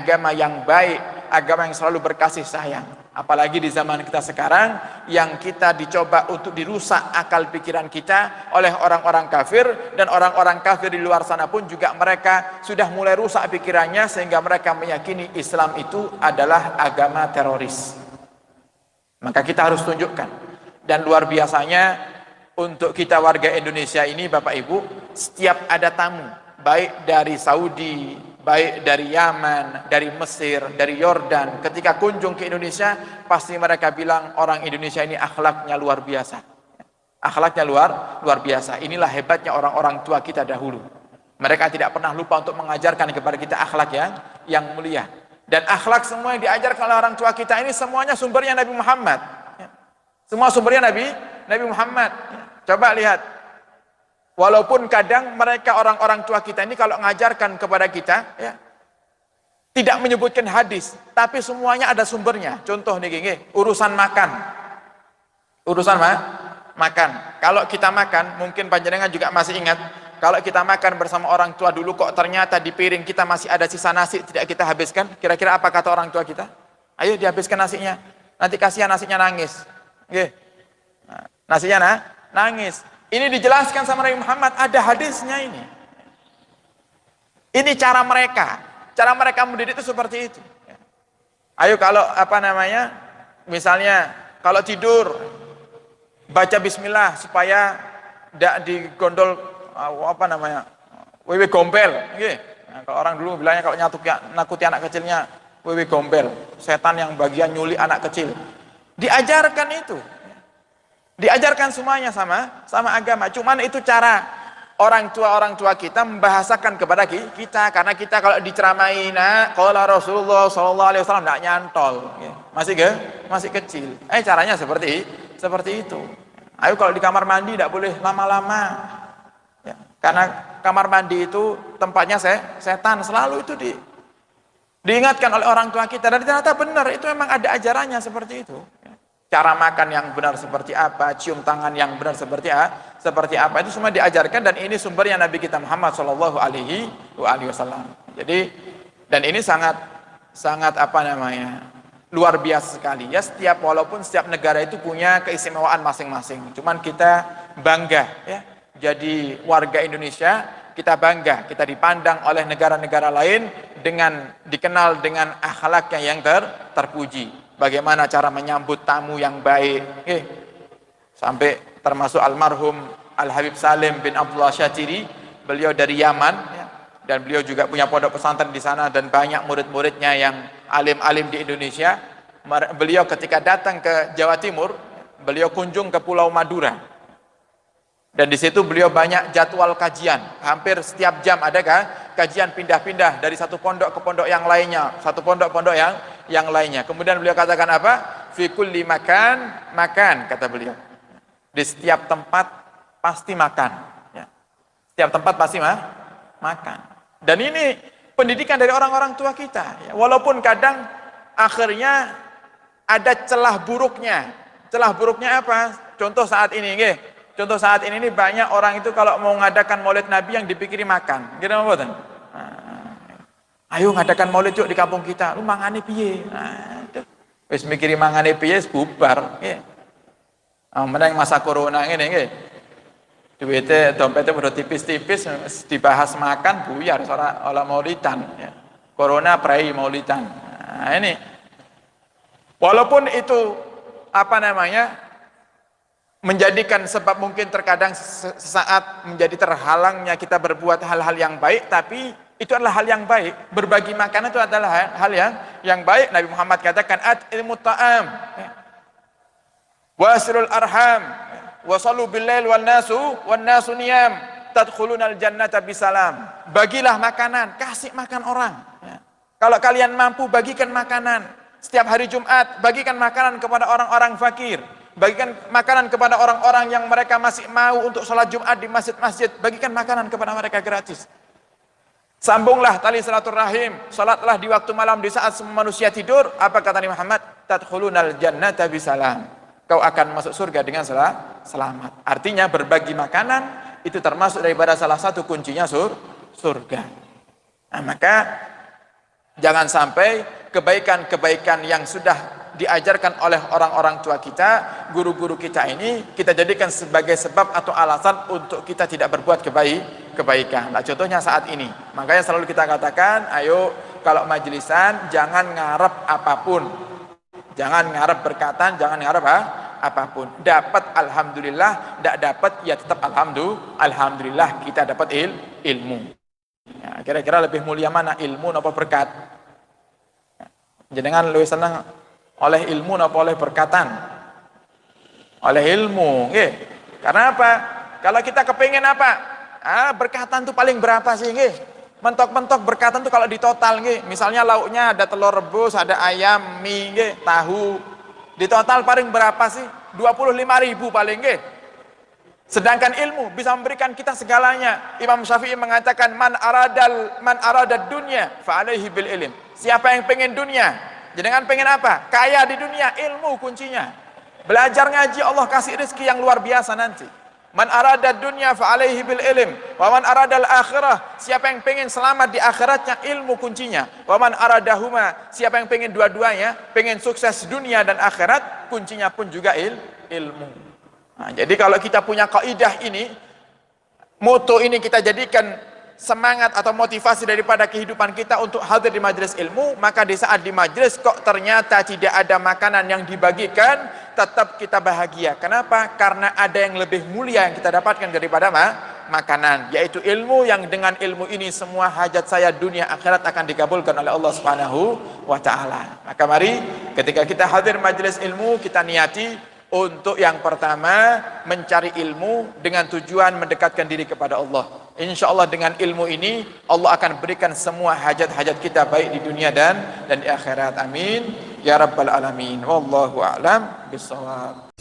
agama yang baik, agama yang selalu berkasih sayang. Apalagi di zaman kita sekarang yang kita dicoba untuk dirusak akal pikiran kita oleh orang-orang kafir, dan orang-orang kafir di luar sana pun juga mereka sudah mulai rusak pikirannya sehingga mereka meyakini Islam itu adalah agama teroris. Maka kita harus tunjukkan. Dan luar biasanya untuk kita warga Indonesia ini Bapak Ibu, setiap ada tamu baik dari Saudi, baik dari Yaman, dari Mesir, dari Yordan, ketika kunjung ke Indonesia pasti mereka bilang orang Indonesia ini akhlaknya luar biasa. Akhlaknya luar biasa. Inilah hebatnya orang-orang tua kita dahulu. Mereka tidak pernah lupa untuk mengajarkan kepada kita akhlak yang mulia. Dan akhlak semua yang diajarkan oleh orang tua kita ini semuanya sumbernya Nabi Muhammad. Semua sumbernya Nabi Muhammad. Coba lihat. Walaupun kadang mereka orang-orang tua kita ini kalau mengajarkan kepada kita tidak menyebutkan hadis, tapi semuanya ada sumbernya. Contoh nih, urusan makan. Urusan makan. Kalau kita makan, mungkin panjenengan juga masih ingat, kalau kita makan bersama orang tua dulu kok ternyata di piring kita masih ada sisa nasi tidak kita habiskan. Kira-kira apa kata orang tua kita? Ayo dihabiskan nasinya. Nanti kasihan nasinya nangis. Nasinya nangis. Ini dijelaskan sama Nabi Muhammad, ada hadisnya ini. Ini cara mereka mendidik itu seperti itu. Ayo kalau misalnya kalau tidur baca bismillah supaya tidak digondol wewe gombel. Nah, kalau orang dulu bilangnya kalau nakuti anak kecilnya wewe gombel, setan yang bagian nyulik anak kecil. Diajarkan itu. Diajarkan semuanya sama agama. Cuman itu cara orang tua kita membahasakan kepada kita, karena kita kalau diceramai qala Rasulullah sallallahu alaihi wasallam enggak nyantol. Masih kecil. Caranya seperti itu. Ayo kalau di kamar mandi tidak boleh lama-lama. Karena kamar mandi itu tempatnya setan, selalu itu diingatkan oleh orang tua kita, dan ternyata benar itu memang ada ajarannya seperti itu. Cara makan yang benar seperti apa, cium tangan yang benar seperti apa, itu semua diajarkan, dan ini sumbernya Nabi kita Muhammad Shallallahu Alaihi Wasallam. Jadi, dan ini sangat luar biasa sekali ya. Walaupun setiap negara itu punya keistimewaan masing-masing. Cuman kita bangga ya, jadi warga Indonesia, kita bangga, kita dipandang oleh negara-negara lain dikenal dengan akhlaknya yang terpuji. Bagaimana cara menyambut tamu yang baik, sampai termasuk almarhum Al-Habib Salim bin Abdullah Syatiri, beliau dari Yaman dan beliau juga punya pondok pesantren di sana dan banyak murid-muridnya yang alim-alim di Indonesia. Beliau ketika datang ke Jawa Timur, beliau kunjung ke Pulau Madura, dan di situ beliau banyak jadwal kajian, hampir setiap jam ada kajian pindah-pindah dari satu pondok ke pondok yang lainnya, satu pondok yang lainnya. Kemudian beliau katakan apa? Fi kulli makan, kata beliau. Di setiap tempat pasti makan. Ya. Setiap tempat pasti makan. Dan ini pendidikan dari orang-orang tua kita. Ya. Walaupun kadang akhirnya ada celah buruknya. Celah buruknya apa? Contoh saat ini, Contoh saat ini banyak orang itu kalau mau mengadakan maulid Nabi yang dipikiri makan. Gitu apa? Ayo ngadakan maulid yuk di kampung kita. Lu mangane piye? Wis mikiri mangane piye bubar. Meneng masa corona ngene nggih. Duite dompete udah tipis-tipis dibahas makan buyar ora maulidan ya. Corona prei maulidan. Nah, ini walaupun itu menjadikan sebab mungkin terkadang sesaat menjadi terhalangnya kita berbuat hal-hal yang baik, tapi itu adalah hal yang baik. Berbagi makanan itu adalah hal yang baik. Nabi Muhammad katakan at'imut ta'am wasilul arham wasallu billail wan nasu niyam tadkhulunal jannata bisalam. Bagilah makanan, kasih makan orang ya. Kalau kalian mampu bagikan makanan. Setiap hari Jumat bagikan makanan kepada orang-orang fakir. Bagikan makanan kepada orang-orang yang mereka masih mau untuk sholat Jumat di masjid-masjid. Bagikan makanan kepada mereka gratis. Sambunglah tali silaturahim. Salatlah di waktu malam di saat semua manusia tidur. Apa kata Nabi Muhammad? Tadkhulunal jannata bisalam. Kau akan masuk surga dengan selamat. Artinya berbagi makanan itu termasuk daripada salah satu kuncinya surga. Nah, maka Jangan sampai kebaikan-kebaikan yang sudah diajarkan oleh orang-orang tua kita, guru-guru kita ini, kita jadikan sebagai sebab atau alasan untuk kita tidak berbuat kebaikan. Nah, contohnya saat ini. Makanya selalu kita katakan, ayo kalau majlisan jangan ngarep apapun. Jangan ngarep berkatan, jangan ngarep apapun. Dapat alhamdulillah, tidak dapat ya tetap alhamdulillah kita dapat ilmu. Ya, kira-kira lebih mulia mana, ilmu atau berkat? Jenengan lebih senang oleh ilmu atau oleh berkatan? Oleh ilmu, nggih. Karena apa? Kalau kita kepingin apa? Berkatan tuh paling berapa sih, nggih? Mentok-mentok berkatan tuh kalau di total, nggih. Misalnya lauknya ada telur rebus, ada ayam, mie, nggih, tahu. Di total paling berapa sih? 25.000 paling, nggih. Sedangkan ilmu bisa memberikan kita segalanya. Imam Syafi'i mengatakan man aradad dunya fa alaihi bil ilm. Siapa yang pengen dunia? Jangan pengen apa? Kaya di dunia, ilmu kuncinya. Belajar ngaji, Allah kasih rezeki yang luar biasa nanti. Man aradad dunya fa alaihi bil ilm. Wa man aradal akhirah, siapa yang pengen selamat di akhiratnya, ilmu kuncinya. Wa man aradahuma, siapa yang pengen dua-duanya, pengen sukses dunia dan akhirat, kuncinya pun juga ilmu. Nah, jadi kalau kita punya kaidah ini, moto ini kita jadikan semangat atau motivasi daripada kehidupan kita untuk hadir di majelis ilmu, maka di saat di majelis kok ternyata tidak ada makanan yang dibagikan, tetap kita bahagia. Kenapa? Karena ada yang lebih mulia yang kita dapatkan daripada makanan, yaitu ilmu, yang dengan ilmu ini semua hajat saya dunia akhirat akan dikabulkan oleh Allah Subhanahu wa taala. Maka mari ketika kita hadir majelis ilmu, kita niati untuk yang pertama mencari ilmu dengan tujuan mendekatkan diri kepada Allah. Insya Allah dengan ilmu ini Allah akan berikan semua hajat-hajat kita baik di dunia dan di akhirat. Amin ya rabbal alamin. Wallahu a'lam bishawab.